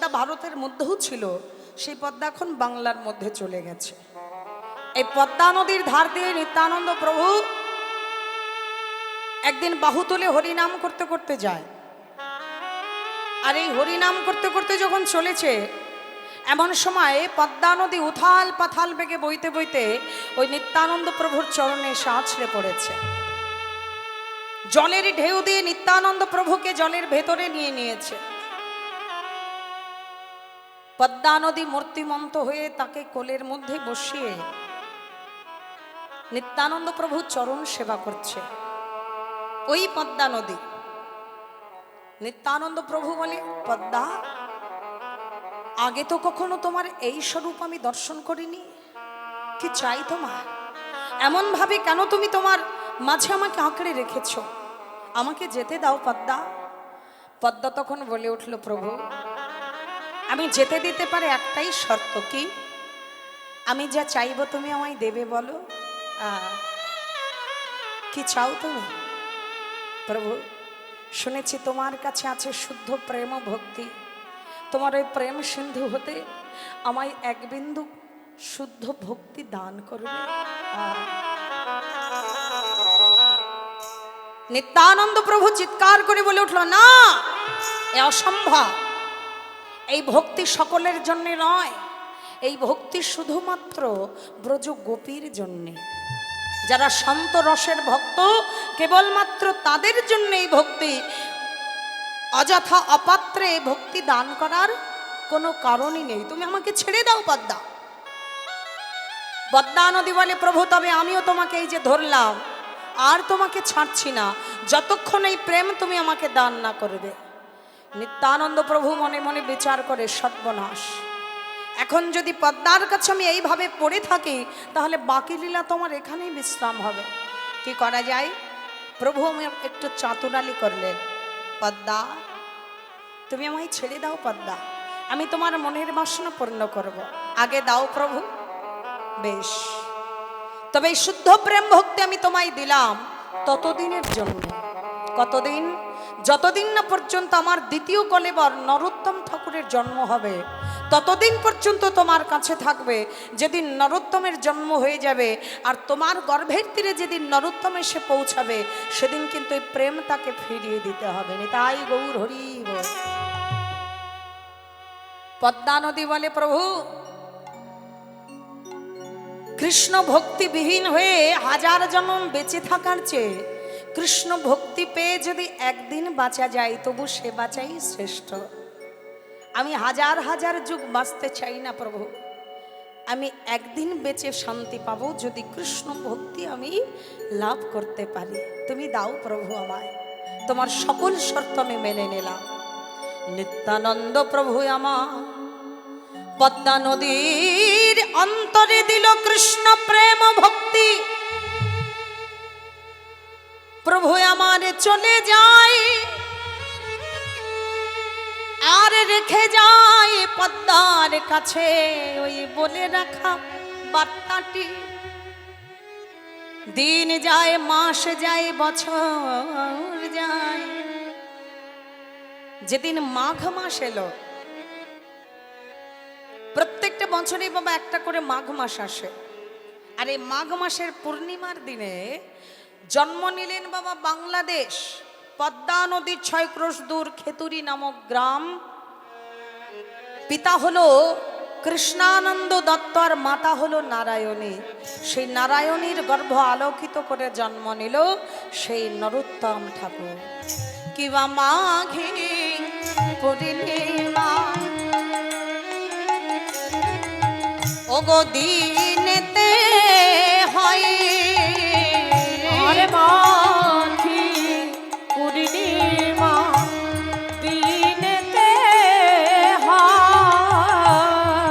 পদ্মাটা ভারতের মধ্যেও ছিল, সেই পদ্মা এখন বাংলার মধ্যে চলে গেছে। এই পদ্মা নদীর ধার দিয়ে নিত্যানন্দ প্রভু একদিন বাহু তুলে হরিনাম করতে করতে যায়। আর এই হরিনাম করতে করতে যখন চলেছে, এমন সময় পদ্মা নদী উথাল পাথাল বেগে বইতে বইতে ওই নিত্যানন্দ প্রভুর চরণে এসে আছড়ে পড়েছে। জলের ঢেউ দিয়ে নিত্যানন্দ প্রভুকে জলের ভেতরে নিয়ে নিয়েছে। পদ্মা নদী মূর্তিমন্ত হয়ে তাকে কোলের মধ্যে বসিয়ে নিত্যানন্দ প্রভু চরণ সেবা করছে। ওই পদ্মা নদী। নিত্যানন্দ প্রভু বলে, পদ্মা, আগে তো কখনো তোমার এই স্বরূপ আমি দর্শন করিনি। কি চাই তোমার? এমন ভাবে কেন তুমি তোমার মাঝে আমাকে আঁকড়ে রেখেছ? আমাকে যেতে দাও পদ্মা। পদ্মা তখন বলে উঠল, প্রভু, আমি যেতে দিতে পারে একটাই শর্ত। কি? আমি যা চাইবো তুমি আমায় দেবে। বলো, কি চাও তুমি? প্রভু, শুনেছি তোমার কাছে আছে শুদ্ধ প্রেম ও ভক্তি। তোমার ওই প্রেম সিন্ধু হতে আমায় এক বিন্দু শুদ্ধ ভক্তি দান করবে। নিত্যানন্দ প্রভু চিৎকার করে বলে উঠল, না, এ অসম্ভব। এই ভক্তি সকলের জন্য নয়, এই ভক্তি শুধুমাত্র ব্রজ গোপীর জন্যে। যারা সন্ত রসের ভক্ত, কেবলমাত্র তাদের জন্য এই ভক্তি। অযথা অপাত্রে ভক্তি দান করার কোনো কারণই নেই। তুমি আমাকে ছেড়ে দাও পদ্মা। পদ্মা নদী বলে, প্রভু, তবে আমিও তোমাকে এই যে ধরলাম, আর তোমাকে ছাড়ছি না যতক্ষণ এই প্রেম তুমি আমাকে দান না করবে। নিত্যানন্দ প্রভু মনে মনে বিচার করে, সর্বনাশ, এখন যদি পদ্মার কাছে আমি এইভাবে পড়ে থাকি, তাহলে বাকি লীলা তোমার এখানেই বিশ্রাম হবে। কি করা যায়? প্রভু আমার একটু চাতুরালি করলেন। পদ্মা, তুমি আমায় ছেড়ে দাও পদ্মা, আমি তোমার মনের বাসনা পূর্ণ করব। আগে দাও প্রভু। বেশ, তবে এই শুদ্ধ প্রেম ভক্তি আমি তোমায় দিলাম ততদিনের জন্য। কতদিন? যতদিন না পর্যন্ত আমার দ্বিতীয় কলেবর নরোত্তম ঠাকুরের জন্ম হবে, ততদিন পর্যন্ত তোমার কাছে থাকবে। যেদিন নরোত্তমের জন্ম হয়ে যাবে আর তোমার গর্ভের তীরে যেদিন নরোত্তম এসে পৌঁছাবে, সেদিন কিন্তু এই প্রেম তাকে ফিরিয়ে দিতে হবে। তাই গৌর হরি বল। পদ্মা নদী বলে, প্রভু, কৃষ্ণ ভক্তিবিহীন হয়ে হাজার জন্ম বেঁচে থাকার চেয়ে কৃষ্ণ ভক্তি পেয়ে যদি একদিন বাঁচা যায়, তবু সে বাঁচাই শ্রেষ্ঠ। আমি হাজার হাজার যুগ বাঁচতে চাই না প্রভু, আমি একদিন বেঁচে শান্তি পাবো যদি কৃষ্ণ ভক্তি আমি লাভ করতে পারি। তুমি দাও প্রভু আমায়, তোমার সকল শর্ত আমি মেনে নিলাম। নিত্যানন্দ প্রভু আমার পদ্মা নদীর অন্তরে দিল কৃষ্ণ প্রেম ভক্তি। প্রভু আমার চলে যায় আর রেখে যায় পদ্মার কাছে ওই বলে রাখা বার্তাটি। দিন যায়, মাস যায়, বছর যায়। যেদিন মাঘ মাস এলো, প্রত্যেকটা বছরই বাবা একটা করে মাঘ মাস আসে। আর এই মাঘ মাসের পূর্ণিমার দিনে জন্ম নিলেন বাবা বাংলাদেশ, পদ্মা নদীর 6 ক্রোশ দূর খেতুরি নামক গ্রাম। পিতা হলো কৃষ্ণানন্দ দত্ত আর মাতা হলো নারায়ণী। সেই নারায়ণীর গর্ভ আলোকিত করে জন্ম নিল সেই নরোত্তম ঠাকুর। কিবা মাঘে পূর্ণিমা ওগো দিনেতে হয়, আরে মাঘে পূর্ণিমা দিনেতে হয়।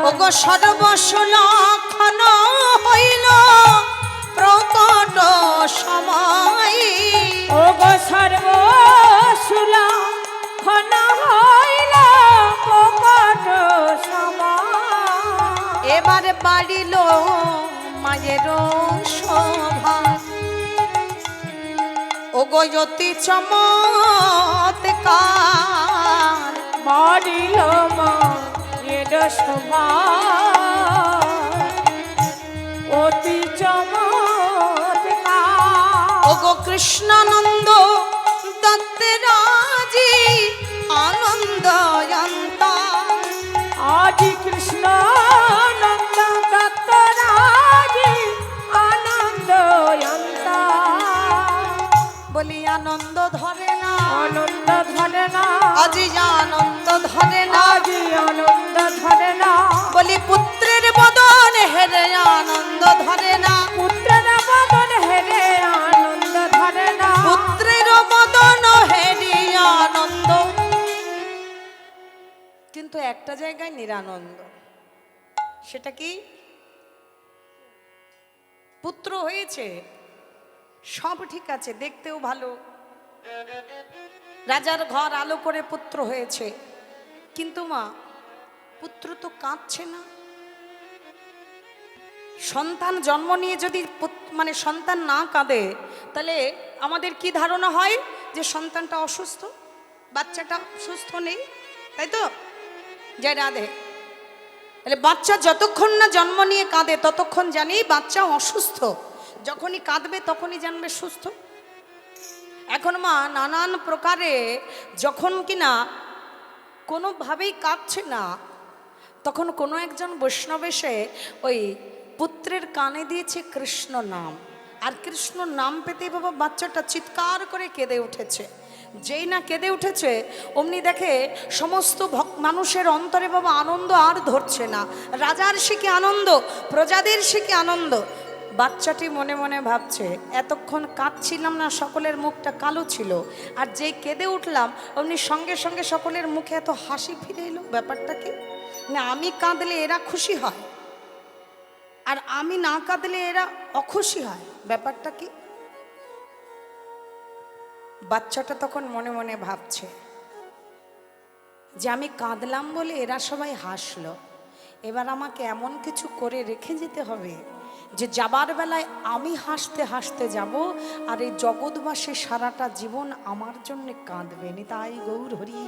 ওগো সর্বসুলক্ষণ হইল প্রকট সময়। ওগো সর্বসুলক্ষণ হইল প্রকট সময়। এবার বাড়িল মায়ের শোভা, ওগো অতি চমৎকার বাড়িল মা শোভা অতি চমৎকার। ওগো কৃষ্ণানন্দ দত্তের আজি আনন্দয়ন্ত, আজি কৃষ্ণ নন্দ দত্ত রাজি আনন্দয়ন্ত। বলি আনন্দ ধরে না, আনন্দ ধরে না, আজি আনন্দ ধরে না, আজি আনন্দ ধরে না। বলি পুত্রের বদন হেরে আনন্দ ধরে না, পুত্রের বদন হেরে আনন্দ ধরে না, পুত্রের বদন হেরে আনন্দ। কিন্তু একটা জায়গায় নিরানন্দ, সেটা কি? পুত্র হয়েছে, সব ঠিক আছে, দেখতেও ভালো, রাজার ঘর আলো করে পুত্র হয়েছে, কিন্তু মা পুত্র তো কাঁদছে না। সন্তান জন্ম নিয়ে যদি মানে সন্তান না কাঁদে, তাহলে আমাদের কি ধারণা হয় যে সন্তানটা অসুস্থ, বাচ্চাটা সুস্থ নেই, তাই তো? জয় রাধে। তাহলে বাচ্চা যতক্ষণ না জন্ম নিয়ে কাঁদে ততক্ষণ জানি বাচ্চা অসুস্থ, যখনই কাঁদবে তখনই জানবে সুস্থ। এখন মা নানান প্রকারে যখন কিনা কোনোভাবেই কাঁদছে না, তখন কোনো একজন বৈষ্ণব এসে ওই পুত্রের কানে দিয়েছে কৃষ্ণ নাম, আর কৃষ্ণ নাম পেতেই বাবা বাচ্চাটা চিৎকার করে কেঁদে উঠেছে। যেই না কেঁদে উঠেছে অমনি দেখে সমস্ত মানুষের অন্তরে বাবা আনন্দ আর ধরছে না। রাজার সে কি আনন্দ, প্রজাদের সে কি আনন্দ। বাচ্চাটি মনে মনে ভাবছে, এতক্ষণ কাঁদছিলাম না, সকলের মুখটা কালো ছিল, আর যেই কেঁদে উঠলাম অমনি সঙ্গে সঙ্গে সকলের মুখে এত হাসি ফিরে এলো। ব্যাপারটা কি না, আমি কাঁদলে এরা খুশি হয়, আর আমি না কাঁদলে এরা অখুশি হয়। ব্যাপারটা কি? বাচ্চাটা তখন মনে মনে ভাবছে যে আমি কাঁদলাম বলে এরা সবাই হাসলো, এবার আমাকে এমন কিছু করে রেখে যেতে হবে যে যাবার বেলায় আমি হাসতে হাসতে যাব, আর এই জগৎবাসী সারাটা জীবন আমার জন্য কাঁদবে। নিতাই গৌর হরি।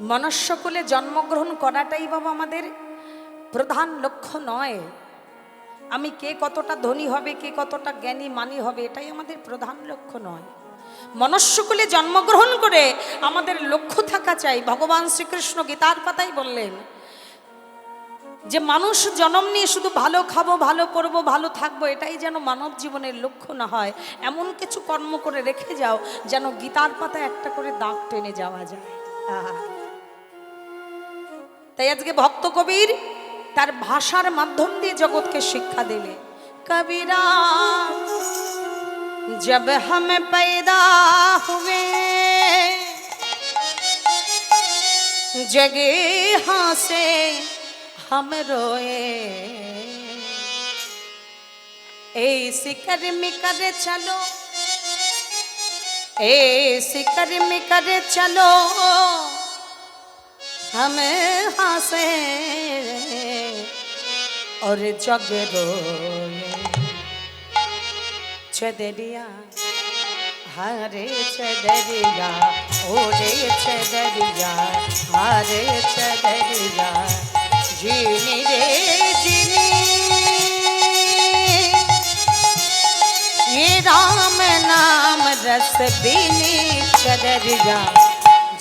মনুষ্যকুলে জন্মগ্রহণ করাটাই বাবা আমাদের প্রধান লক্ষ্য নয়। আমি কে কতটা ধনী হবে, কে কতটা জ্ঞানী মানী হবে, এটাই আমাদের প্রধান লক্ষ্য নয়। মনুষ্যকুলে জন্মগ্রহণ করে আমাদের লক্ষ্য থাকা চাই। ভগবান শ্রীকৃষ্ণ গীতার পাতায় বললেন যে মানুষ জন্ম নিয়ে শুধু ভালো খাবো, ভালো পড়বো, ভালো থাকবো, এটাই যেন মানব জীবনের লক্ষ্য না হয়। এমন কিছু কর্ম করে রেখে যাও যেন গীতার পাতায় একটা করে দাগ টেনে যাওয়া যায়। তাই আজকে ভক্ত কবির তার ভাষার মাধ্যম দিয়ে জগৎকে শিক্ষা দিলে। কবিরা जब हम पैदा हुए जगे हाँ से हम रोए, ऐसी कर्म करे चलो, ऐसी कर्म करे चलो, हम हंसे और जग रोए। चदरिया हरे चदरिया, ओरे चदरिया हरे चदरिया, जीनी रे जीनी ये राम नाम रस बीनी, चदरिया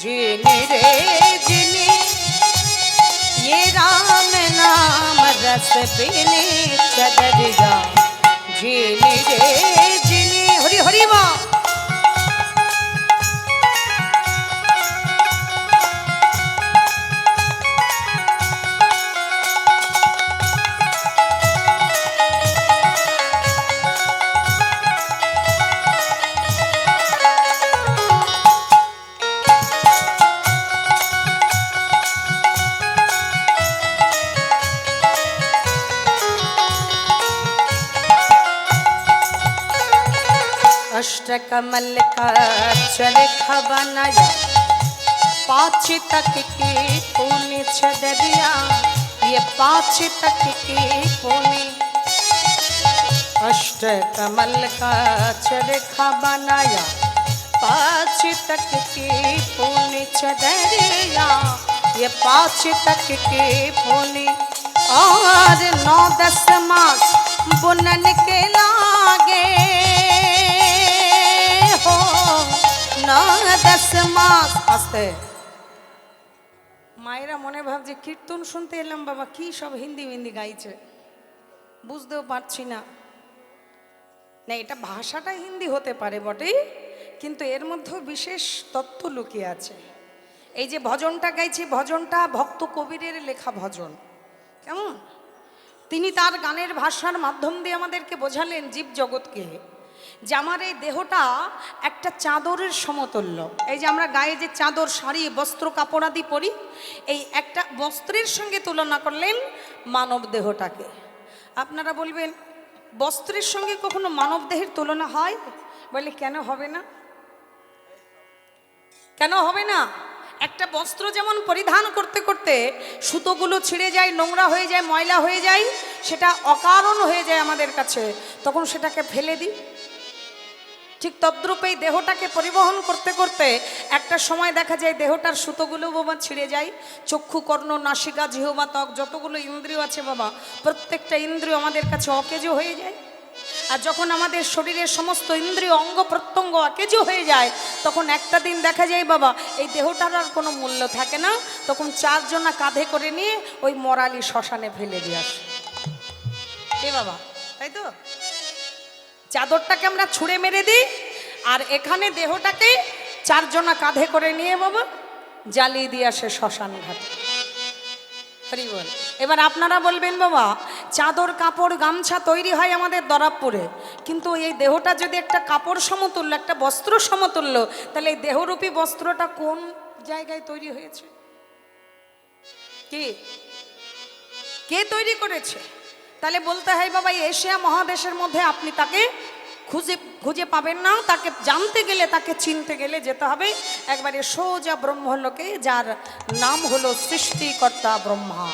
जीनी रे जीनी ये राम नाम रस बीनी, चदरिया जीनी रे जीनी। हरि हरि माँ। अष्टकमल का चरखा बनाया, पाँच तक की पूनी चदरिया, ये पाँच तक की पूनी। अष्टकमल का चरखा बनाया, पाँच तक की पूनी चदरिया, ये 5 तक के फूले और 9-10 मास बुनन के लागे हो 9-10 মাস। আস্তে মায়েরা মনে ভাবছে কীর্তন শুনতে এলাম, বাবা কি সব হিন্দি মিন্দি গাইছে, বুঝতেও পারছি না। না, এটা ভাষাটা হিন্দি হতে পারে বটে, কিন্তু এর মধ্যে বিশেষ তত্ত্ব লুকিয়ে আছে। এই যে ভজনটা গাইছি, ভজনটা ভক্ত কবিরের লেখা ভজন। কেমন তিনি তার গানের ভাষার মাধ্যম দিয়ে আমাদেরকে বোঝালেন জীব জগৎকে যে আমার এই দেহটা একটা চাদরের সমতুল্য। এই যে আমরা গায়ে যে চাদর, শাড়ি, বস্ত্র, কাপড় আদি পরি, এই একটা বস্ত্রের সঙ্গে তুলনা করলেন মানব দেহটাকে। আপনারা বলবেন বস্ত্রের সঙ্গে কখনো মানব দেহের তুলনা হয়? বলে কেন হবে না, কেন হবে না? একটা বস্ত্র যেমন পরিধান করতে করতে সুতোগুলো ছিঁড়ে যায়, নোংরা হয়ে যায়, ময়লা হয়ে যায়, সেটা অকারণ হয়ে যায় আমাদের কাছে, তখন সেটাকে ফেলে দিই। ঠিক তদ্রূপেই দেহটাকে পরিবহন করতে করতে একটা সময় দেখা যায় দেহটার সুতোগুলো বাবা ছিঁড়ে যায়। চক্ষু, কর্ণ, নাসিকা, জিহ্বা, ত্বক, যতগুলো ইন্দ্রিয় আছে বাবা, প্রত্যেকটা ইন্দ্রিয় আমাদের কাছে অকেজো হয়ে যায়। আর যখন আমাদের শরীরের সমস্ত ইন্দ্রিয়, অঙ্গ প্রত্যঙ্গ অকেজো হয়ে যায়, তখন একটা দিন দেখা যায় বাবা এই দেহটার আর কোনো মূল্য থাকে না। তখন 4 জনা কাঁধে করে নিয়ে ওই মরালি শ্মশানে ফেলে দিয়ে আসে। এ বাবা, তাই তো? চাদরটাকে আমরা ছুঁড়ে মেরে দিই, আর এখানে দেহটাকে 4 জনা কাঁধে করে নিয়ে বাবা জ্বালিয়ে দিয়ে আসে শ্মশান ঘাটে। হরি বল। এবার আপনারা বলবেন বাবা চাদর, কাপড়, গামছা তৈরি হয় আমাদের দরাবপুরে, কিন্তু এই দেহটা যদি একটা কাপড় সমতুল্য, একটা বস্ত্র সমতুল্য, তাহলে এই দেহরূপী বস্ত্রটা কোন জায়গায় তৈরি হয়েছে? কে তৈরি করেছে? তাহলে বলতে হয় বাবা এশিয়া মহাদেশের মধ্যে আপনি তাকে খুঁজে পাবেন না। তাকে জানতে গেলে, তাকে চিনতে গেলে যেতে হবে একবারে সোজা ব্রহ্মলোকে, যার নাম হলো সৃষ্টিকর্তা ব্রহ্মা,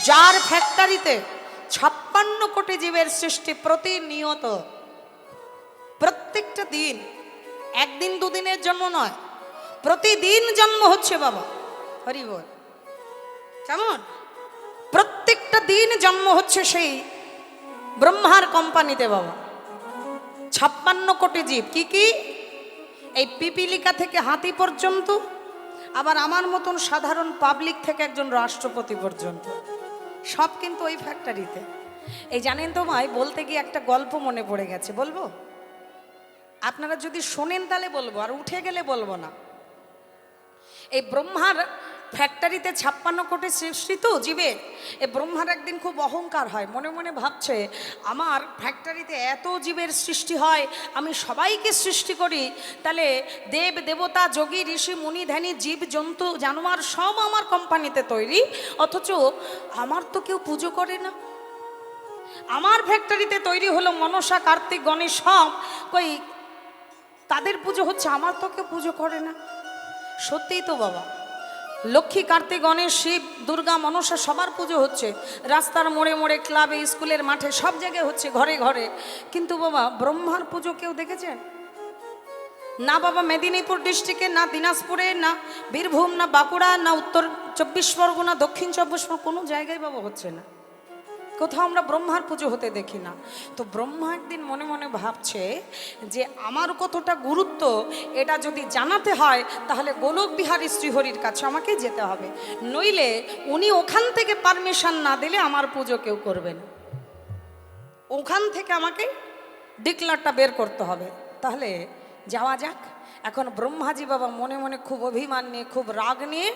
যার ফ্যাক্টরিতে 56 কোটি জীবের সৃষ্টি প্রতিনিয়ত, প্রত্যেকটা দিন, একদিন দুদিনের জন্ম নয়, প্রতিদিন জন্ম হচ্ছে বাবা। হরি বল। কেমন? প্রত্যেকটা দিন জন্ম হচ্ছে সেই ব্রহ্মার কোম্পানিতে বাবা। 56 কোটি জীব, কি কি? এই পিপিলিকা থেকে হাতি পর্যন্ত, আবার আমার মতন সাধারণ পাবলিক থেকে একজন রাষ্ট্রপতি পর্যন্ত, সব কিন্তু ওই ফ্যাক্টরিতে। এই জানেন তো ভাই, বলতে গিয়ে একটা গল্প মনে পড়ে গেছে, বলবো? আপনারা যদি শোনেন তাহলে বলবো, আর উঠে গেলে বলবো না। এই ব্রহ্মার ফ্যাক্টরিতে 56 কোটি সৃষ্টি তো জীবে, এ ব্রহ্মার একদিন খুব অহংকার হয়, মনে মনে ভাবছে আমার ফ্যাক্টরিতে এত জীবের সৃষ্টি হয়, আমি সবাইকে সৃষ্টি করি, তাহলে দেব দেবতা, যোগী, ঋষি, মুনি, ধ্যানী, জীব, জন্তু, জানোয়ার সব আমার কোম্পানিতে তৈরি, অথচ আমার তো কেউ পুজো করে না। আমার ফ্যাক্টরিতে তৈরি হলো মনসা, কার্তিক, গণেশ, সব কই তাদের পুজো হচ্ছে, আমার তো কেউ পুজো করে না। সত্যিই তো বাবা, লক্ষ্মী, কার্তিক, গণেশ, শিব, দুর্গা, মনসা সবার পুজো হচ্ছে, রাস্তার মোড়ে মোড়ে, ক্লাবে, স্কুলের মাঠে, সব জায়গায় হচ্ছে, ঘরে ঘরে, কিন্তু বাবা ব্রহ্মার পুজো কেউ দেখেছেন? না বাবা, মেদিনীপুর ডিস্ট্রিক্টে, না দিনাজপুরে, না বীরভূম, না বাঁকুড়া, না উত্তর 24 পরগনা, দক্ষিণ 24 পরগনা, কোনো জায়গায় বাবা হচ্ছে না। কোথাও আমরা ব্রহ্মার পুজো হতে দেখি না। তো ব্রহ্মা একদিন মনে মনে ভাবছে যে আমার কতটা গুরুত্ব, এটা যদি জানাতে হয় তাহলে গোলক বিহারী শ্রীহরির কাছে আমাকে যেতে হবে, নইলে উনি ওখান থেকে পারমিশন না দিলে আমার পুজো কেউ করবে না। ওখান থেকে আমাকে ডিক্লারটা বের করতে হবে। তাহলে যাওয়া যাক। এখন ব্রহ্মাজি বাবা মনে মনে খুব অভিমান নিয়ে, খুব রাগ নিয়ে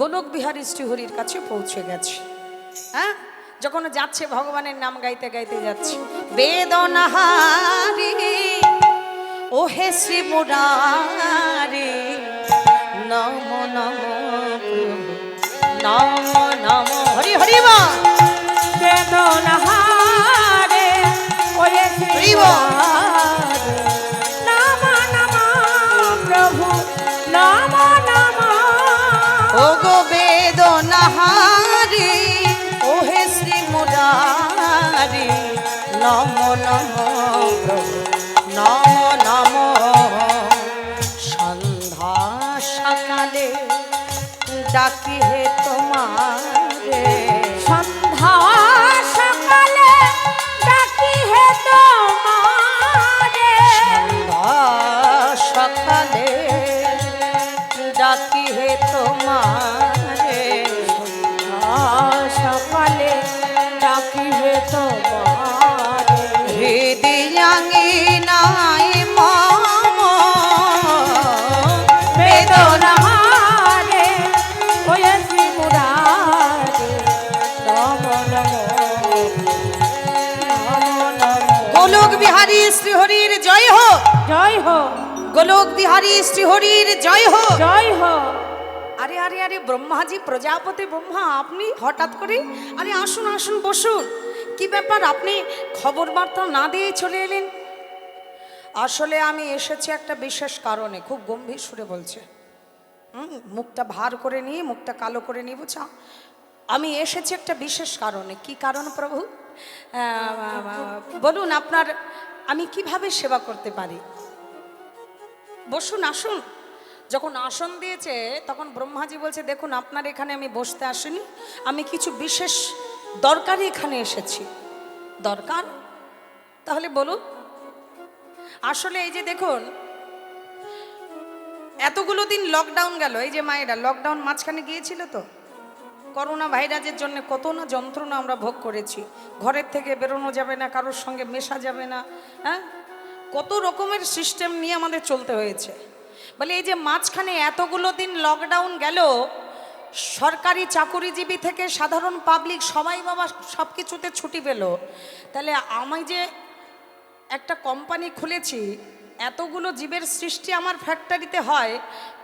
গোলক বিহারী শ্রীহরির কাছে পৌঁছে গেছে। হ্যাঁ, যখন যাচ্ছে ভগবানের নাম গাইতে গাইতে যাচ্ছে, বেদনাহারি ও হে শ্রী মুরারি, নম নম নম নম হরি হরি মা। বেদনাহারে ও হে শ্রী মুরারি, নম নম প্রভু, নম নম। ও গো বেদনাহারি ও হে শ্রী মুরারি, নম নম প্রভু, নম নম। সন্ধ্যা সকালে ডাকি হে তোমারে, সন্ধ্যা সকালে ডাকি হে তোমারে, সন্ধ্যা সকালে ডাকি হে তোমারে, সকালে ডাকি হে তোমারে, হৃদয়াঙ্গিনায় মম বেদনারে হয়েছি মুরারে, নম নম গোলক বিহারী শ্রীহরির জয় হোক, জয় হো, গোলক বিহারী শ্রীহরির জয় হোক। জয় হো। আরে আরে আরে ব্রহ্মাজি, প্রজাপতি ব্রহ্মা, আপনি হঠাৎ করে, আরে আসুন আসুন বসুন, কি ব্যাপার আপনি খবর বার্তা না দিয়ে চলে এলেন? আসলে আমি এসেছি একটা বিশেষ কারণে, খুব গম্ভীর সুরে বলছে, মুখটা ভার করে নিয়ে, মুখটা কালো করে নিয়ে, বুঝা, আমি এসেছি একটা বিশেষ কারণে। কি কারণ প্রভু? বলুন আপনার, আমি কিভাবে সেবা করতে পারি? বসুন আসুন। যখন আসন দিয়েছে তখন ব্রহ্মাজি বলছে, দেখুন আপনার এখানে আমি বসতে আসিনি, আমি কিছু বিশেষ দরকারে এখানে এসেছি। দরকার? তাহলে বলুন। আসলে এই যে দেখুন, এতগুলো দিন লকডাউন গেল, এই যে মায়েরা লকডাউন মাঝখানে গিয়েছিল তো, করোনা ভাইরাসের জন্য কত না যন্ত্রণা আমরা ভোগ করেছি। ঘরের থেকে বেরোনো যাবে না, কারোর সঙ্গে মেশা যাবে না, হ্যাঁ, কত রকমের সিস্টেম নিয়ে আমাদের চলতে হয়েছে। বলে এই যে মাঝখানে এতগুলো দিন লকডাউন গেল, সরকারি চাকুরিজীবী থেকে সাধারণ পাবলিক সবাই বাবা সব কিছুতে ছুটি পেল। তাহলে আমি যে একটা কোম্পানি খুলেছি, এতগুলো জীবের সৃষ্টি আমার ফ্যাক্টরিতে হয়,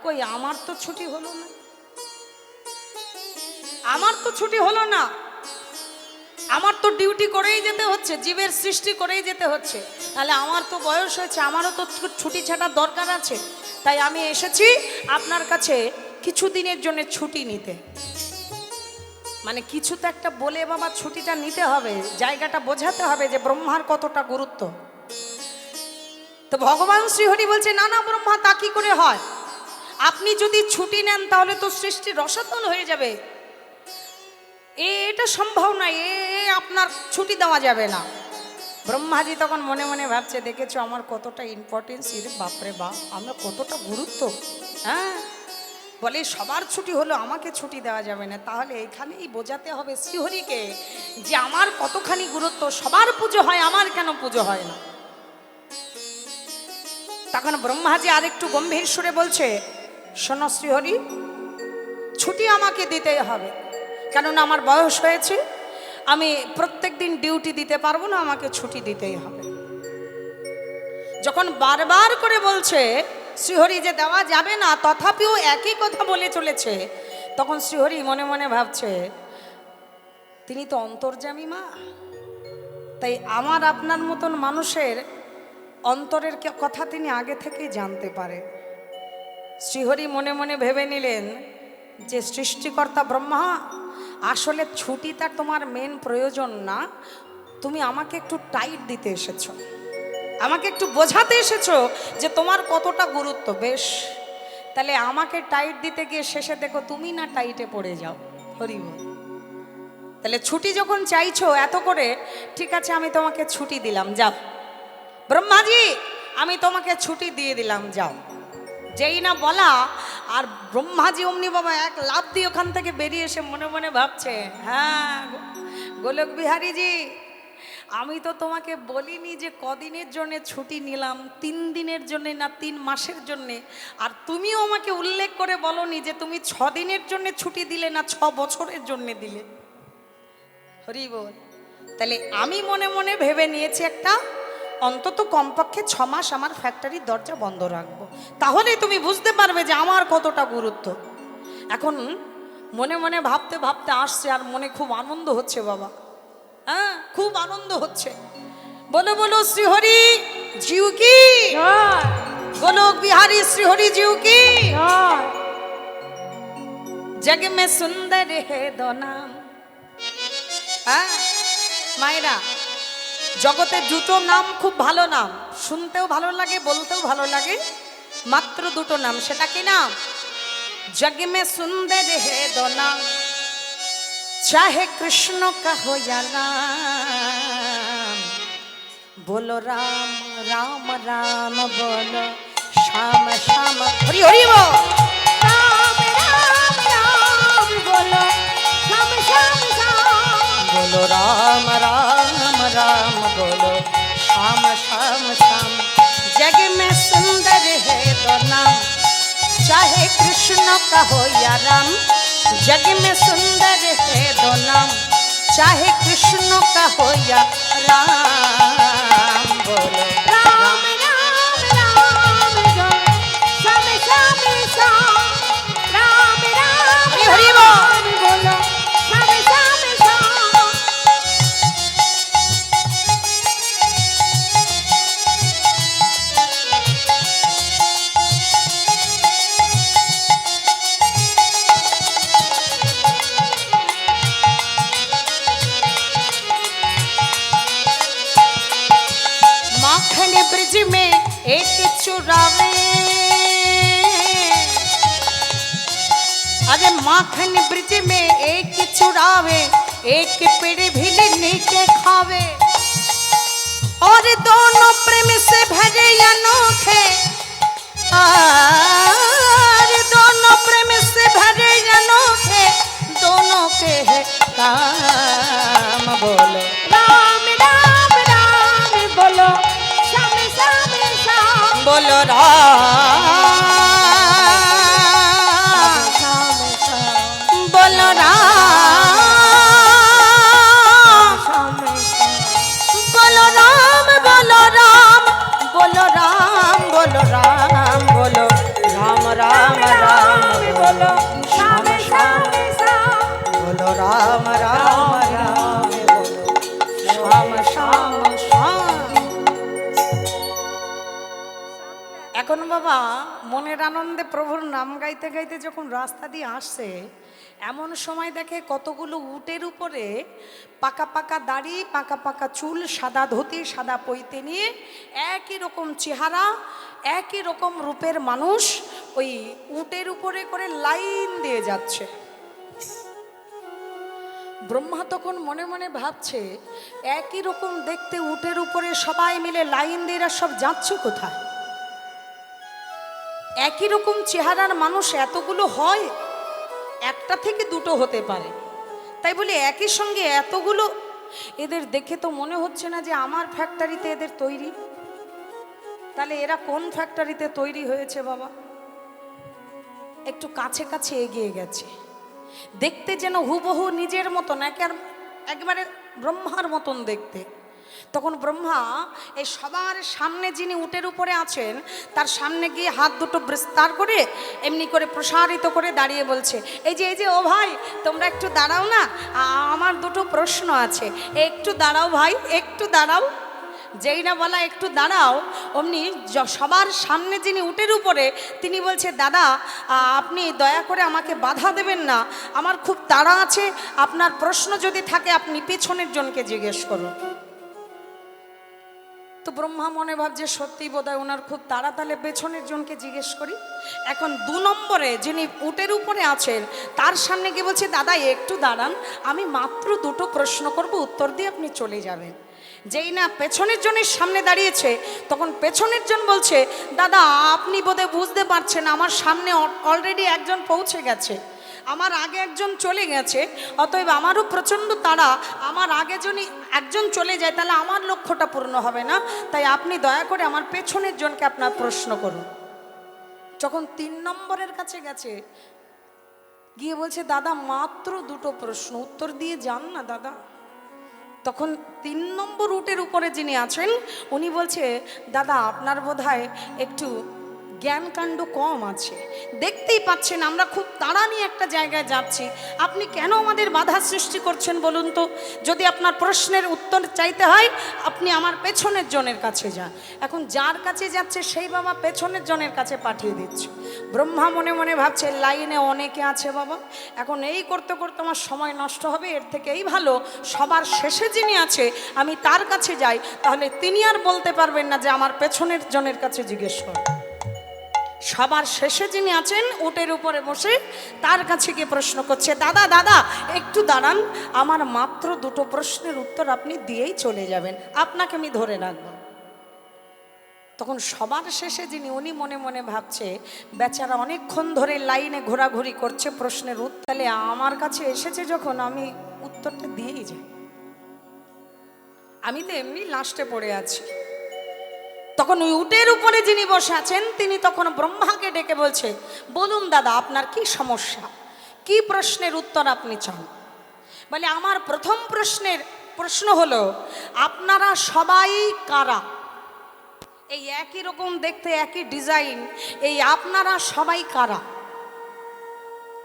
কই আমার তো ছুটি হলো না, আমার তো ছুটি হলো না, আমার তো ডিউটি করেই যেতে হচ্ছে, জীবের সৃষ্টি করেই যেতে হচ্ছে। তাহলে আমার তো বয়স হয়েছে, আমারও তো ছুটি ছাটার দরকার আছে। তাই আমি এসেছি আপনার কাছে কিছুদিনের জন্য ছুটি নিতে। মানে কিছু তো একটা বলে বাবা ছুটিটা নিতে হবে, জায়গাটা বোঝাতে হবে যে ব্রহ্মার কতটা গুরুত্ব। তো ভগবান শ্রীহরি বলছে, না না ব্রহ্মা, তা কি করে হয়? আপনি যদি ছুটি নেন তাহলে তো সৃষ্টি রসাতল হয়ে যাবে, এটা সম্ভব না, আপনার ছুটি দেওয়া যাবে না। ব্রহ্মাজি তখন মনে মনে ভাবছে, দেখেছো আমার কতটা ইম্পর্টেন্স, বাপরে বাপ, আমার কতটা গুরুত্ব। হ্যাঁ, বলে সবার ছুটি হলো, আমাকে ছুটি দেওয়া যাবে না। তাহলে এখানেই বোঝাতে হবে শ্রীহরিকে যে আমার কতখানি গুরুত্ব, সবার পুজো হয়, আমার কেন পুজো হয় না? তখন ব্রহ্মাজি আরেকটু গম্ভীর সুরে বলছে, শোনো শ্রীহরি, ছুটি আমাকে দিতেই হবে, কেননা আমার বয়স হয়েছে, আমি প্রত্যেক দিন ডিউটি দিতে পারবো না, আমাকে ছুটি দিতেই হবে। যখন বারবার করে বলছে শ্রীহরি যে দেওয়া যাবে না, তথাপিও একই কথা বলে চলেছে, তখন শ্রীহরি মনে মনে ভাবছে, তিনি তো অন্তর্যামী মা, তাই আমার আপনার মতন মানুষের অন্তরের কথা তিনি আগে থেকেই জানতে পারে। শ্রীহরি মনে মনে ভেবে নিলেন যে সৃষ্টিকর্তা ব্রহ্মা, আসলে ছুটিটা তোমার মেন প্রয়োজন না, তুমি আমাকে একটু টাইট দিতে এসেছো, আমাকে একটু বোঝাতে এসেছো যে তোমার কতটা গুরুত্ব। বেশ, তাহলে আমাকে টাইট দিতে গিয়ে শেষে দেখো তুমি না টাইটে পড়ে যাও। হরি বল। তাহলে ছুটি যখন চাইছো এত করে, ঠিক আছে আমি তোমাকে ছুটি দিলাম, যাও ব্রহ্মাজি, আমি তোমাকে ছুটি দিয়ে দিলাম, যাও। যেই না বলা, আর ব্রহ্মাজি অমনি বাবা এক লাফ দিয়ে ওখান থেকে বেরিয়ে এসে মনে মনে ভাবছে, হ্যাঁ গোলক বিহারীজি, আমি তো তোমাকে বলিনি যে কদিনের জন্য ছুটি নিলাম, 3 দিনের জন্য না 3 মাসের জন্যে, আর তুমিও আমাকে উল্লেখ করে বলনি যে তুমি 6 দিনের জন্য ছুটি দিলে না 6 বছরের জন্য দিলে। হরি বল। তাহলে আমি মনে মনে ভেবে নিয়েছি একটা, অন্তত কমপক্ষে 6 মাস আমার ফ্যাক্টরির দরজা বন্ধ রাখবো, তাহলে তুমি বুঝতে পারবে যে আমার কতটা গুরুত্ব। এখন মনে মনে ভাবতে ভাবতে আসছে, আর মনে খুব আনন্দ হচ্ছে বাবা, হ্যাঁ খুব আনন্দ হচ্ছে। বলো বলো শ্রীহরি জিউ কি, গোলক বিহারী শ্রীহরি জিউ কি, জগ মে সুন্দর হে দো নাম। হ্যাঁ মায়েরা, জগতে দুটো নাম খুব ভালো নাম, শুনতেও ভালো লাগে, বলতেও ভালো লাগে, মাত্র দুটো নাম। সেটা কি নাম? जग में सुंदर है दो नाम, चाहे कृष्ण का हो या राम। बोलो राम राम राम बोलो श्याम श्याम, हरि हरि बोल। राम राम राम बोलो श्याम श्याम श्याम। बोलो राम राम राम बोलो श्याम श्याम श्याम। जग में सुंदर है दो नाम, चाहे कृष्ण का हो या राम। जग में सुंदर है दो नाम, चाहे कृष्ण का हो या राम। बोलो राम राम राम बोलो श्याम श्याम श्याम। राम राम हरि हरि बोल। राम बोलो श्याम श्याम श्याम। माखन ब्रिज में एक चुरावे, अरे माखन ब्रिज में एक चुरावे, एक पेड़ भिलनी के खावे। और दोनों प्रेम से भरे अनोखे, और दोनों प्रेम से भरे अनोखे, दोनों के है काम। बोलो राम राम राम बोलो श्याम श्याम श्याम। बोलो राम श्याम श्याम बोलो राम श्याम श्याम। बोलो राम बोलो राम बोलो राम बोलो राम बोलो राम राम राम बोलो श्याम श्याम श्याम। बोलो राम राम राम बोलो श्याम श्याम श्याम। এখন বাবা মনের আনন্দে প্রভুর নাম গাইতে গাইতে যখন রাস্তা দিয়ে আসছে, এমন সময় দেখে কতগুলো উটের উপরে পাকা পাকা দাড়ি, পাকা পাকা চুল, সাদা ধুতি, সাদা পৈতে নিয়ে একই রকম চেহারা, একই রকম রূপের মানুষ ওই উটের উপরে করে লাইন দিয়ে যাচ্ছে। ব্রহ্মা তখন মনে মনে ভাবছে, একই রকম দেখতে উটের উপরে সবাই মিলে লাইন দিয়ে এরা সব যাচ্ছে কোথায়? একই রকম চেহারার মানুষ এতগুলো হয়, একটা থেকে দুটো হতে পারে, তাই বলে একই সঙ্গে এতগুলো, এদের দেখে তো মনে হচ্ছে না যে আমার ফ্যাক্টরিতে এদের তৈরি। তাহলে এরা কোন ফ্যাক্টরিতে তৈরি হয়েছে বাবা? একটু কাছে কাছে এগিয়ে গেছে, দেখতে যেন হুবহু নিজের মতন, একবারে ব্রহ্মার মতন দেখতে। তখন ব্রহ্মা এই সবার সামনে যিনি উটের উপরে আছেন তার সামনে গিয়ে হাত দুটো বিস্তার করে এমনি করে প্রসারিত করে দাঁড়িয়ে বলছে, এই যে ও ভাই, তোমরা একটু দাঁড়াও না, আমার দুটো প্রশ্ন আছে, একটু দাঁড়াও ভাই, একটু দাঁড়াও। যেই না বলা একটু দাঁড়াও, অমনি সবার সামনে যিনি উটের উপরে তিনি বলছে, দাদা আপনি দয়া করে আমাকে বাধা দেবেন না, আমার খুব তাড়া আছে, আপনার প্রশ্ন যদি থাকে আপনি পেছনের জনকে জিজ্ঞেস করুন। তো ব্রহ্মা মনে ভাবছে সত্যি বোধহয় ওনার খুব তাড়া, তাহলে পেছনের জনকে জিজ্ঞেস করি। এখন 2 নম্বরে যিনি উটের উপরে আছেন তার সামনে গিয়ে বলছে, দাদা একটু দাঁড়ান, আমি মাত্র 2টো প্রশ্ন করব, উত্তর দিয়ে আপনি চলে যাবেন। যেই না পেছনের জনের সামনে দাঁড়িয়েছে তখন পেছনের জন বলছে, দাদা আপনি বোধহয় বুঝতে পারছেন, আমার সামনে অলরেডি একজন পৌঁছে গেছে, আমার আগে একজন চলে গেছে, অতএব আমারও প্রচণ্ড তাড়া, আমার আগে যদি একজন চলে যায় তাহলে আমার লক্ষ্যটা পূর্ণ হবে না, তাই আপনি দয়া করে আমার পেছনের জনকে আপনার প্রশ্ন করুন। যখন 3 নম্বরের কাছে গেছে গিয়ে বলছে, দাদা মাত্র 2টো প্রশ্ন, উত্তর দিয়ে যান না দাদা। তখন 3 নম্বর উটের উপরে যিনি আছেন উনি বলছে, দাদা আপনার বোধহয় একটু জ্ঞানকাণ্ড কম আছে, দেখতেই পাচ্ছেন আমরা খুব তাড়া নিয়ে একটা জায়গায় যাচ্ছি, আপনি কেন আমাদের বাধা সৃষ্টি করছেন বলুন তো? যদি আপনার প্রশ্নের উত্তর চাইতে হয় আপনি আমার পেছনের জনের কাছে যান। এখন যার কাছে যাচ্ছে সেই বাবা পেছনের জনের কাছে পাঠিয়ে দিচ্ছে। ব্রহ্মা মনে মনে ভাবছে, লাইনে অনেকে আছে বাবা, এখন এই করতে করতে আমার সময় নষ্ট হবে, এর থেকে এই ভালো সবার শেষে যিনি আছে আমি তার কাছে যাই, তাহলে তিনি আর বলতে পারবেন না যে আমার পেছনের জনের কাছে জিজ্ঞেস কর। সবার শেষে যিনি আছেন উটের উপরে বসে তার কাছে গিয়ে প্রশ্ন করছে, দাদা দাদা একটু দাঁড়ান, আমার মাত্র দুটো প্রশ্নের উত্তর আপনি দিয়েই চলে যাবেন, আপনাকে আমি ধরে রাখব। তখন সবার শেষে যিনি, উনি মনে মনে ভাবছে বেচারা অনেকক্ষণ ধরে লাইনে ঘোরাঘুরি করছে প্রশ্নের উত্তর, তাহলে আমার কাছে এসেছে যখন আমি উত্তরটা দিয়েই যাই, আমি তো এমনি লাস্টে পড়ে আছি। তখন ওই উটের উপরে যিনি বসে আছেন তিনি তখন ব্রহ্মাকে ডেকে বলছে, বলুন দাদা আপনার কি সমস্যা, কি প্রশ্নের উত্তর আপনি চান? বলে আমার প্রথম প্রশ্ন হলো আপনারা সবাই কারা? এই একই রকম দেখতে, একই ডিজাইন, এই আপনারা সবাই কারা?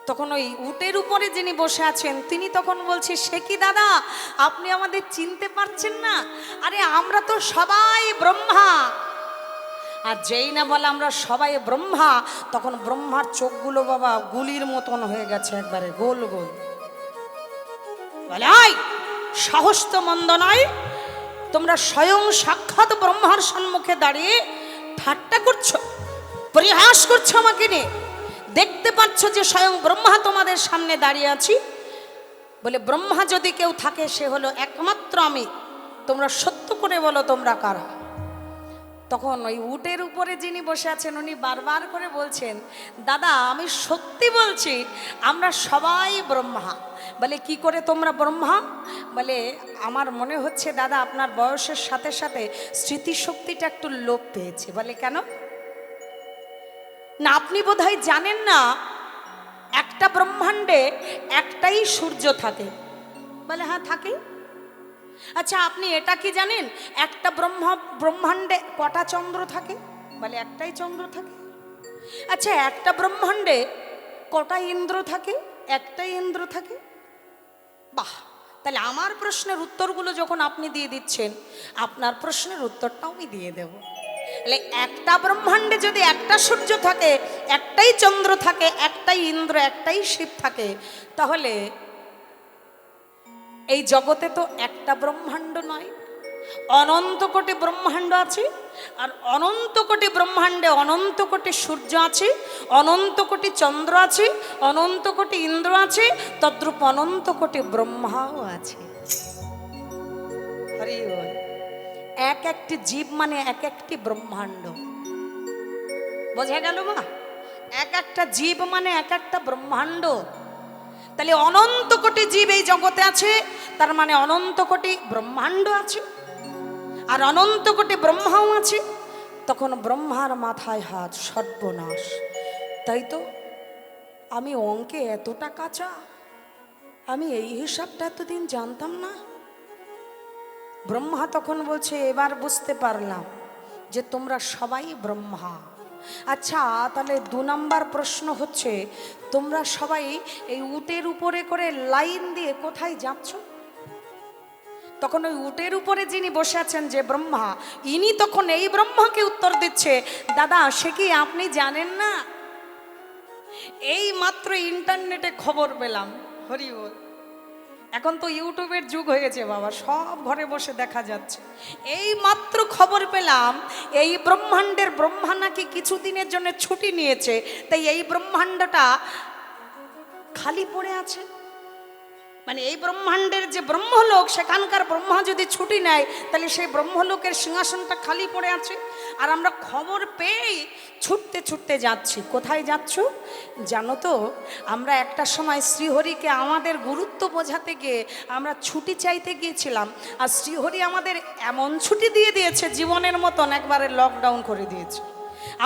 তখন ওই উটের উপরে যিনি বসে আছেন তিনি তখন বলছে, সে কি দাদা আপনি আমাদের চিনতে পারছেন না? আরে আমরা তো সবাই ব্রহ্মা। আর যেই না বলে আমরা সবাই ব্রহ্মা, তখন ব্রহ্মার চোখগুলো বাবা গুলির মতন হয়ে গেছে, একবারে গোল গোল। বলে আই সাহস তো মন্দ নয়, তোমরা স্বয়ং সাক্ষাৎ ব্রহ্মার সম্মুখে দাঁড়িয়ে ঠাট্টা করছো, পরিহাস করছো আমাকে নিয়ে। দেখতে পাচ্ছ যে স্বয়ং ব্রহ্মা তোমাদের সামনে দাঁড়িয়ে আছি। বলে ব্রহ্মা যদি কেউ থাকে সে হলো একমাত্র আমি, তোমরা সত্য করে বলো তোমরা কারা? তখন ওই উটের উপরে যিনি বসে আছেন উনি বারবার করে বলছেন, দাদা আমি সত্যি বলছি আমরা সবাই ব্রহ্মা। বলে কি করে তোমরা ব্রহ্মা? বলে আমার মনে হচ্ছে দাদা আপনার বয়সের সাথে সাথে স্মৃতিশক্তিটা একটু লোপ পেয়েছে। বলে কেন? না আপনি বোধহয় জানেন না একটা ব্রহ্মাণ্ডে একটাই সূর্য থাকে। বলে হ্যাঁ থাকে। আচ্ছা আপনি এটা কি জানেন একটা ব্রহ্মাণ্ডে কটা চন্দ্র থাকে? বলে একটাই চন্দ্র থাকে। আচ্ছা একটা ব্রহ্মাণ্ডে কটা ইন্দ্র থাকে? একটাই ইন্দ্র থাকে। বাহ, তাহলে আমার প্রশ্নের উত্তরগুলো যখন আপনি দিয়ে দিচ্ছেন, আপনার প্রশ্নের উত্তরটাও আমি দিয়ে দেব। তাহলে একটা ব্রহ্মাণ্ডে যদি একটা সূর্য থাকে, একটাই চন্দ্র থাকে, একটাই ইন্দ্র, একটাই শিব থাকে, তাহলে এই জগতে তো একটা ব্রহ্মাণ্ড নয়, অনন্ত কোটি ব্রহ্মাণ্ড আছে। আর অনন্ত কোটি ব্রহ্মাণ্ডে অনন্ত কোটি সূর্য আছে, অনন্ত কোটি চন্দ্র আছে, অনন্ত কোটি ইন্দ্র আছে, তদ্রূপ অনন্ত কোটি ব্রহ্মাও আছে। হরি বল। এক একটি জীব মানে এক একটি ব্রহ্মাণ্ড। বোঝা গেল মা? এক একটা জীব মানে এক একটা ব্রহ্মাণ্ড। তাহলে অনন্ত কোটি জীব এই জগতে আছে, তার মানে অনন্ত কোটি ব্রহ্মাণ্ড আছে, আর অনন্ত কোটি ব্রহ্মাও আছে। তখন ব্রহ্মার মাথায় হাত, সর্বনাশ, তাই তো আমি অঙ্কে এতটা কাঁচা, আমি এই হিসাবটা এতদিন জানতাম না। ব্রহ্মা তখন বলছে, এবার বুঝতে পারলাম যে তোমরা সবাই ব্রহ্মা। আচ্ছা তাহলে 2 নম্বর প্রশ্ন হচ্ছে, তোমরা সবাই এই উটের উপরে করে লাইন দিয়ে কোথায় যাচ্ছ? তখন ওই উটের উপরে যিনি বসে আছেন যে ব্রহ্মা, ইনি তখন এই ব্রহ্মাকে উত্তর দিচ্ছে, দাদা সে কি আপনি জানেন না, এই মাত্র ইন্টারনেটে খবর পেলাম। হরি বল। এখন তো ইউটিউবের যুগ হয়ে গেছে বাবা, সব ঘরে বসে দেখা যাচ্ছে। এই মাত্র খবর পেলাম এই ব্রহ্মাণ্ডের ব্রহ্মা নাকি কিছুদিনের জন্য ছুটি নিয়েছে, তাই এই ব্রহ্মাণ্ডটা খালি পড়ে আছে। মানে এই ব্রহ্মাণ্ডের যে ব্রহ্মলোক, সেখানকার ব্রহ্মা যদি ছুটি নেয় তাহলে সেই ব্রহ্মলোকের সিংহাসনটা খালি পড়ে আছে। আর আমরা খবর পেয়েই ছুটতে ছুটতে যাচ্ছি। কোথায় যাচ্ছ জানো তো? আমরা একটা সময় শ্রীহরিকে আমাদের গুরুত্ব বোঝাতে গিয়ে আমরা ছুটি চাইতে গিয়েছিলাম, আর শ্রীহরি আমাদের এমন ছুটি দিয়ে দিয়েছে জীবনের মতন, একবারে লকডাউন করে দিয়েছে।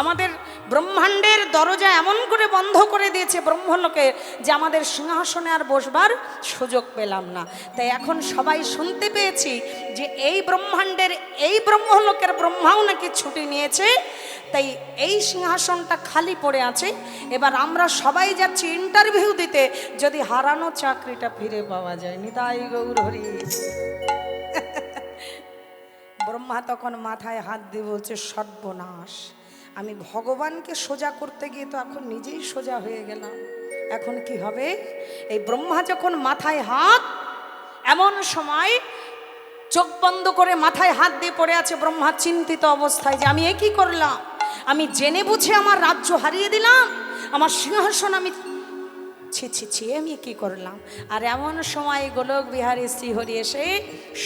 আমাদের ব্রহ্মাণ্ডের দরজা এমন করে বন্ধ করে দিয়েছে ব্রহ্মলোকে যে আমাদের সিংহাসনে আর বসবার সুযোগ পেলাম না। তাই এখন সবাই শুনতে পেয়েছি যে এই ব্রহ্মাণ্ডের এই ব্রহ্মলোকের ব্রহ্মাও নাকি ছুটি নিয়েছে, তাই এই সিংহাসনটা খালি পড়ে আছে। এবার আমরা সবাই যাচ্ছি ইন্টারভিউ দিতে, যদি হারানো চাকরিটা ফিরে পাওয়া যায়। নিতাই গৌর হরি। ব্রহ্মা তখন মাথায় হাত দিয়ে বলছে, সর্বনাশ, আমি ভগবানকে সোজা করতে গিয়ে তো এখন নিজেই সোজা হয়ে গেলাম, এখন কি হবে? এই ব্রহ্মা যখন মাথায় হাত, এমন সময় চোখ বন্ধ করে মাথায় হাত দিয়ে পড়ে আছে ব্রহ্মা চিন্তিত অবস্থায় যে আমি এ কি করলাম, আমি জেনে বুঝে আমার রাজ্য হারিয়ে দিলাম, আমার সিংহাসন আমি ছি ছি ছি, আমি কি করলাম? আর এমন সময় গোলক বিহারী শ্রীহরি এসে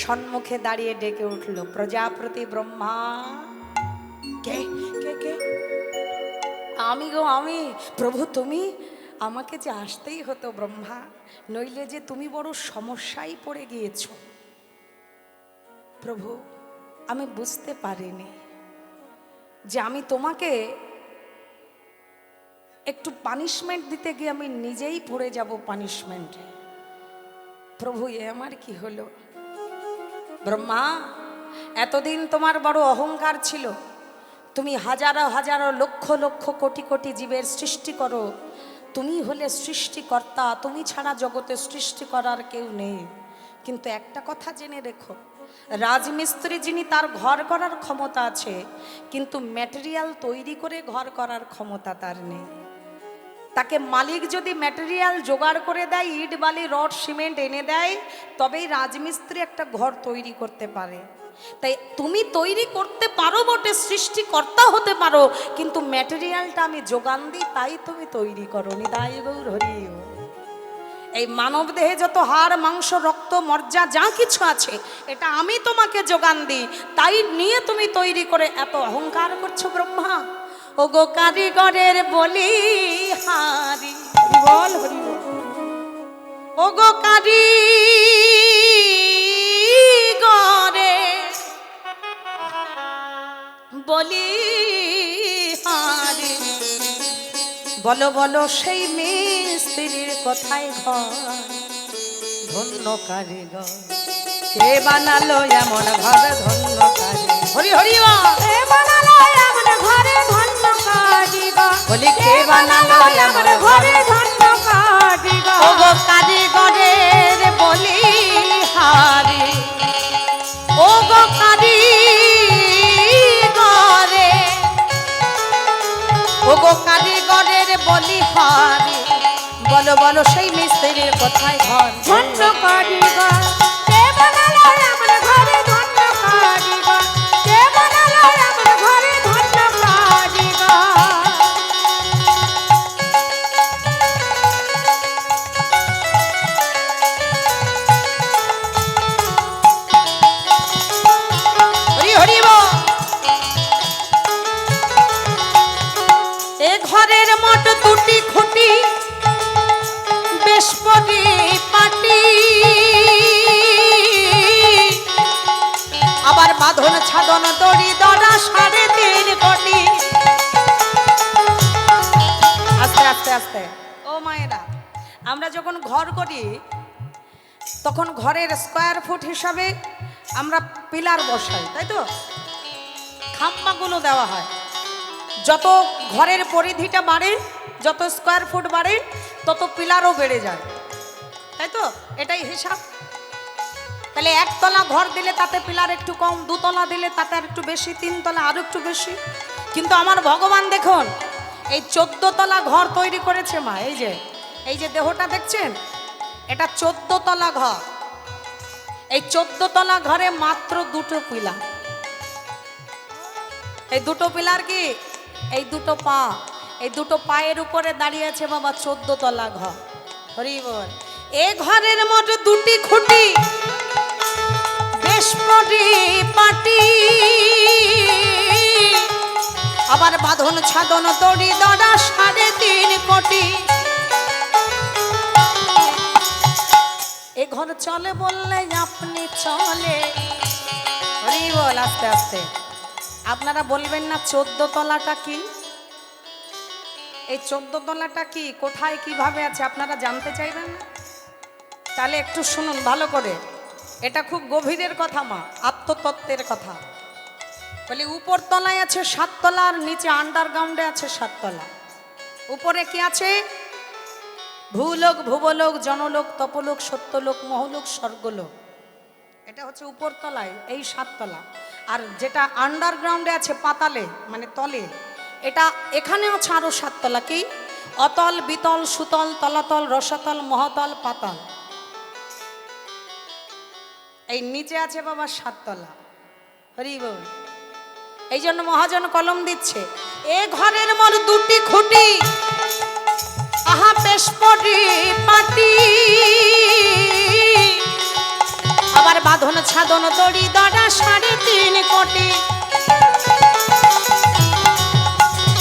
সম্মুখে দাঁড়িয়ে ডেকে উঠল, প্রজাপতি ব্রহ্মা। কে কে কে? আমি গো আমি। প্রভু তুমি? আমাকে যে আসতেই হতো ব্রহ্মা, নইলে যে তুমি বড় সমস্যায় পড়ে গিয়েছ। প্রভু আমি বুঝতে পারিনি যে আমি তোমাকে একটু পানিশমেন্ট দিতে গিয়ে আমি নিজেই পড়ে যাব পানিশমেন্টে। প্রভু এ আমার কি হলো? ব্রহ্মা এতদিন তোমার বড় অহংকার ছিল, তুমি হাজারো হাজারো লক্ষ লক্ষ কোটি কোটি জীবের সৃষ্টি করো, তুমি হলে সৃষ্টিকর্তা, তুমি ছাড়া জগতে সৃষ্টি করার কেউ নেই। কিন্তু একটা কথা জেনে রেখো, রাজমিস্ত্রি যিনি তার ঘর করার ক্ষমতা আছে, কিন্তু ম্যাটেরিয়াল তৈরি করে ঘর করার ক্ষমতা তার নেই। তাকে মালিক যদি ম্যাটেরিয়াল জোগাড় করে দেয়, ইট বালি রড সিমেন্ট এনে দেয়, তবেই রাজমিস্ত্রি একটা ঘর তৈরি করতে পারে। তাই তুমি তৈরি করতে পারো বটে, সৃষ্টিকর্তা হতে পারো, কিন্তু ম্যাটেরিয়ালটা আমি যোগান দিই, তাই তুমি তৈরি করো। নিতাই গৌর হরি। এই মানব দেহে যত হাড় মাংস রক্ত মজ্জা যা কিছু আছে, এটা আমি তোমাকে যোগান দিই, তাই নিয়ে তুমি তৈরি করে এত অহংকার করছো ব্রহ্মা। ও গো কারিগরের বলি হারি বল হরি। ও গো কারিগরের বলি হারি, বলো বলো সেই মিস্ত্রির কথায় ঘর, ধন্য কারিগর কে বানালো এমন ঘর, ধন্য কারিগর হরি হরি কে বানালো এমন ঘরে ধন্য কারিগর, বলি কে বানালো এমন ঘরে ধন্য কারিগর। ও গো কারিগরের বলি হারি, ও গো কারিগরে, ও গো কারিগরের বলি হারি, বলো বলো সেই মিস্ত্রির কোথায় ঘর, ধন্য কারিগর কে বানালো এমন ঘরে ধন্য কারিগর, কে বানালো এমন ঘরে ধন্য কারিগর। হরি হরি বল। এ ঘরের মোট দুটি খুঁটি, বেশ পরিপাটি, আবার বাঁধন ছাদন দড়ি দড়া 3.5 কোটি। আস্তে আস্তে আস্তে। ও মায়েরা, আমরা যখন ঘর করি তখন ঘরের স্কোয়ার ফুট হিসাবে আমরা পিলার বসাই, তাই তো? খাম্বাগুলো দেওয়া হয়। যত ঘরের পরিধিটা বাড়ে, যত স্কোয়ার ফুট বাড়ে, তত পিলারও বেড়ে যায়, তাই তো? এটাই হিসাব। তাহলে 1 তলা ঘর দিলে তাতে পিলার একটু কম, 2 তলা দিলে তাতে আর একটু বেশি, 3 তলা আরো একটু বেশি। কিন্তু আমার ভগবান দেখুন এই 14 তলা ঘর তৈরি করেছে মা। এই যে দেহটা দেখছেন, এটা 14 তলা ঘর। এই 14 তলা ঘরে মাত্র 2টো পিলার। এই 2টো পিলার কি? এই 2টো পা, এই 2টো পায়ের উপরে দাঁড়িয়ে আছে বাবা 14 তলা ঘর। হরি বল। এ ঘরের মোট 2টি খুঁটি, বেশ পরিপাটি, আবার বাঁধন ছাদন দড়ি দড়া 3.5 কোটি। এ ঘর চলে বললে আপনি চলে। হরি বল। আস্তে আস্তে। আপনারা বলবেন না 14 তলাটা কি? এই 14 তলাটা কি, কোথায় কিভাবে আছে আপনারা জানতে চাইবেন না? তাহলে একটু শুনুন ভালো করে, এটা খুব গভীরের কথা মা, আত্মতত্ত্বের কথা। বলি উপর তলায় আছে 7 তলা, আর নিচে আন্ডারগ্রাউন্ডে আছে 7 তলা। উপরে কি আছে? ভূলোক, ভুবলোক, জনলোক, তপলোক, সত্যলোক, মহলোক, স্বর্গলোক। এটা হচ্ছে উপর তলায় এই 7 তলা। আর যেটা আন্ডারগ্রাউন্ডে আছে পাতালে, মানে তলে, এটা এখানে আছে আরো 7 তলা। কি? অতল, বিতল, সুতল, তলাতল, রসাতল, মহাতল, পাতাল। এই নিচে আছে বাবা 7 তলা। হরি বল। এই জন্য মহাজন কলম দিচ্ছে, এ ঘরের মোর দুটি খুঁটি, আহা বেশ পাটি, আবার বাঁধন ছাদন দড়ি দড়া 3.5 কোটি।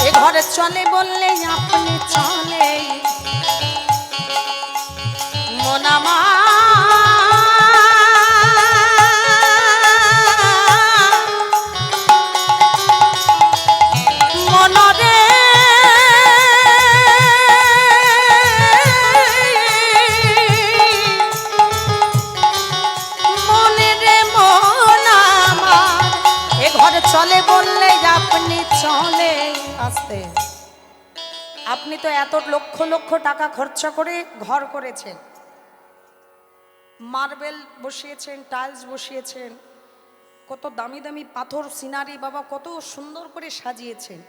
এ ঘরে চলে বললে আপনি চলে মনামা, মনরে মনে মনামা। এ ঘরে চলে বললে আপনি চলে। আসতে, আপনি তো এত লক্ষ লক্ষ টাকা খরচা করে ঘর করেছেন, মার্বেল বসিয়েছেন, টাইলস বসিয়েছেন, কত দামি দামি পাথর সিনারি বাবা কত সুন্দর করে সাজিয়েছেন,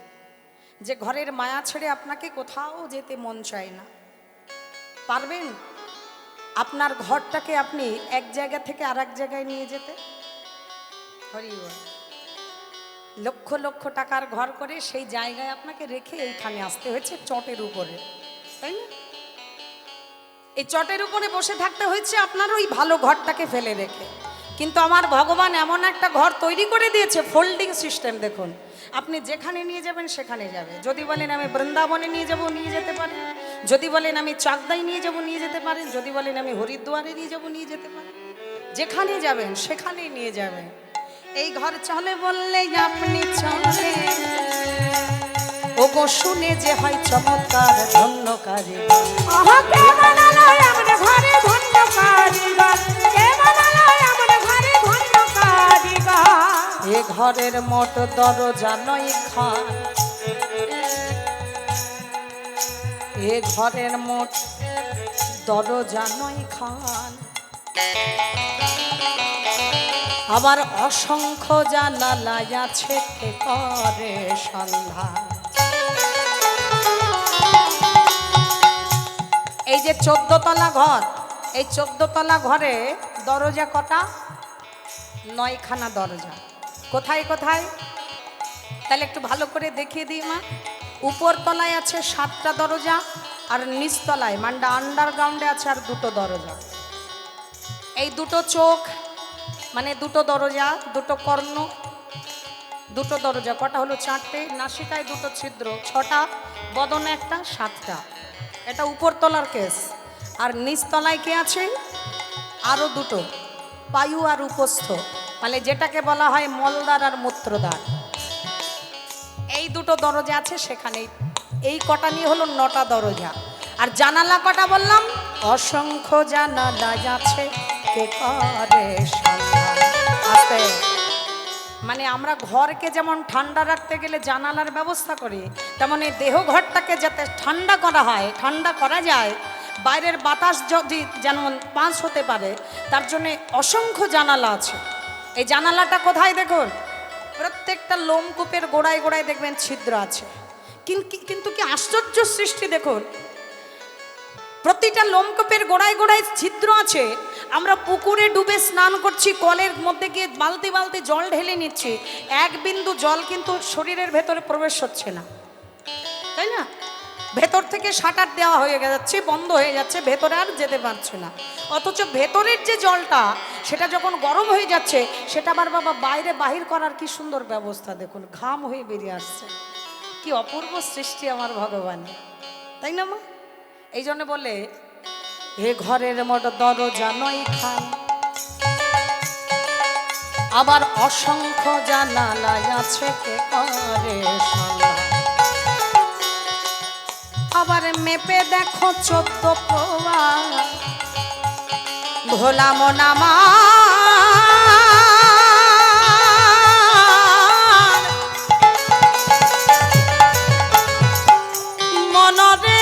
যে ঘরের মায়া ছেড়ে আপনাকে কোথাও যেতে মন চায় না। পারবেন আপনার ঘরটাকে আপনি এক জায়গা থেকে আর এক জায়গায় নিয়ে যেতে? হরি বল। লক্ষ লক্ষ টাকার ঘর করে সেই জায়গায় আপনাকে রেখে এইখানে আসতে হয়েছে চটের উপরে, তাই না? এই চটের উপরে বসে থাকতে হয়েছে আপনার ওই ভালো ঘরটাকে ফেলে রেখে। কিন্তু আমার ভগবান এমন একটা ঘর তৈরি করে দিয়েছে, ফোল্ডিং সিস্টেম। দেখুন, আপনি যেখানে নিয়ে যাবেন সেখানে যাবে। যদি বলেন আমি বৃন্দাবনে নিয়ে যাব, নিয়ে যেতে পারেন। যদি বলেন আমি চাকদায় নিয়ে যাব, নিয়ে যেতে পারেন। যদি বলেন আমি হরিদ্বারে নিয়ে যাব, নিয়ে যেতে পারেন। যেখানে যাবেন সেখানেই নিয়ে যাবেন। এই ঘর চলে বললে আপনি চলে, ও গো শুনে যে হয় চমৎকার ধন্য কারিগর। আহা কে বানালো আমার ঘরে ধন্য কারিগর, কে বানালো আমার ঘরে ধন্য কারিগর। এ ঘরের মোট দরজা 9 খান, এ ঘরের মোট দরজা 9 খান, আবার অসংখ্য জানালা আছে, কে করে সন্ধান। এই যে 14 তলা ঘর, এই 14 তলা ঘরে দরজা কটা? 9 খানা দরজা। কোথায় কোথায়? তাহলে একটু ভালো করে দেখিয়ে দিই মা। উপর তলায় আছে 7টা দরজা, আর নিচতলায় মানে আন্ডারগ্রাউন্ডে আছে আর 2টো দরজা। এই 2টো চোখ মানে 2টো দরজা, 2টো কর্ণ, 2টো দরজা। কটা হলো? 4টে। নাসিকায় 2টো ছিদ্র, 6টা। বদনে 1টা, 7টা। এটা উপর তলার কেস। আর নিচতলায় কে আছে? আরও 2টো, পায়ু আর উপস্থ, মানে যেটাকে বলা হয় মলদ্বার আর মূত্রদ্বার। এই 2টো দরজা আছে সেখানে। এই কটা নিয়ে হলো 9টা দরজা। আর জানালা কটা বললাম? অসংখ্য জানালা আছে, কে করে সন্ধান। আস্তে, মানে আমরা ঘরকে যেমন ঠান্ডা রাখতে গেলে জানালার ব্যবস্থা করি, তেমন এই দেহ ঘরটাকে যাতে ঠান্ডা করা হয়, ঠান্ডা করা যায়, বাইরের বাতাস যদি যেমন পাস হতে পারে, তার জন্যে অসংখ্য জানালা আছে। এই জানালাটা কোথায় দেখুন? প্রত্যেকটা লোমকূপের গোড়ায় গোড়ায় দেখবেন ছিদ্র আছে। কিন্তু কি আশ্চর্য সৃষ্টি দেখুন, প্রতিটা লোমকূপের গোড়ায় গোড়ায় ছিদ্র আছে। আমরা পুকুরে ডুবে স্নান করছি, কলের মধ্যে গিয়ে বালতি বালতি জল ঢেলে নিচ্ছি, এক বিন্দু জল কিন্তু শরীরের ভেতরে প্রবেশ হচ্ছে না, তাই না? ভেতর থেকে শাটার দেওয়া হয়ে যাচ্ছে, বন্ধ হয়ে যাচ্ছে, ভেতরে আর যেতে পারছে না। অথচ ভেতরের যে জলটা, সেটা যখন গরম হয়ে যাচ্ছে, সেটা আবার বাবা বাইরে বাহির করার কি সুন্দর ব্যবস্থা দেখুন, ঘাম হয়ে বেরিয়ে আসছে। কি অপূর্ব সৃষ্টি আমার ভগবান, তাই না মা? এই জন্য বলে এ ঘরের মোট দরজা 9 খান, আবার অসংখ্য জানালা আছে, কে করে সন্ধান। আবার মেপে দেখো 14 প্রভা, ভোলা মনামা মনরে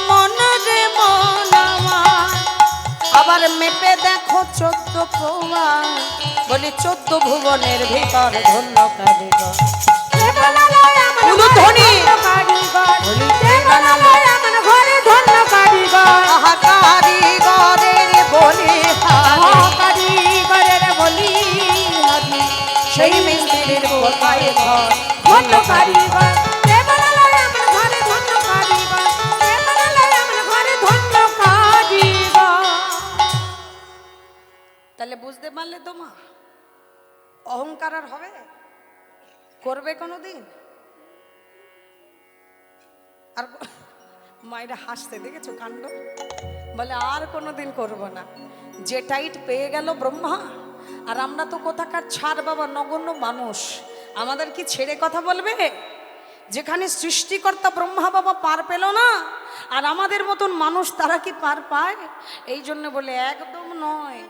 মনরে মনামা। আবার মেপে দেখো 14 প্রভা, বলি 14 ভুবনের ভিতর ধন্য কারিগর। কে বানালো আমার উলুধ্বনি। কারিগর, বলি কে বানালো আমার ঘরে ধন্য কারিগর। আহা কারিগরের তাহলে বুঝতে পারলে তো মা, অহংকার আর হবে? করবে কোনো দিন? আর মায়েরা হাসতে দেখেছো কাণ্ড, বলে আর কোনোদিন করব না। যে টাইট পেয়ে গেল ব্রহ্মা, আর আমরা তো কোথাকার ছাড় বাবা, নগণ্য মানুষ, আমাদের কি ছেড়ে কথা বলবে? যেখানে সৃষ্টিকর্তা ব্রহ্মা বাবা পার পেল না, আর আমাদের মতন মানুষ তারা কি পার পায়? এই জন্য বলে একদম নয়।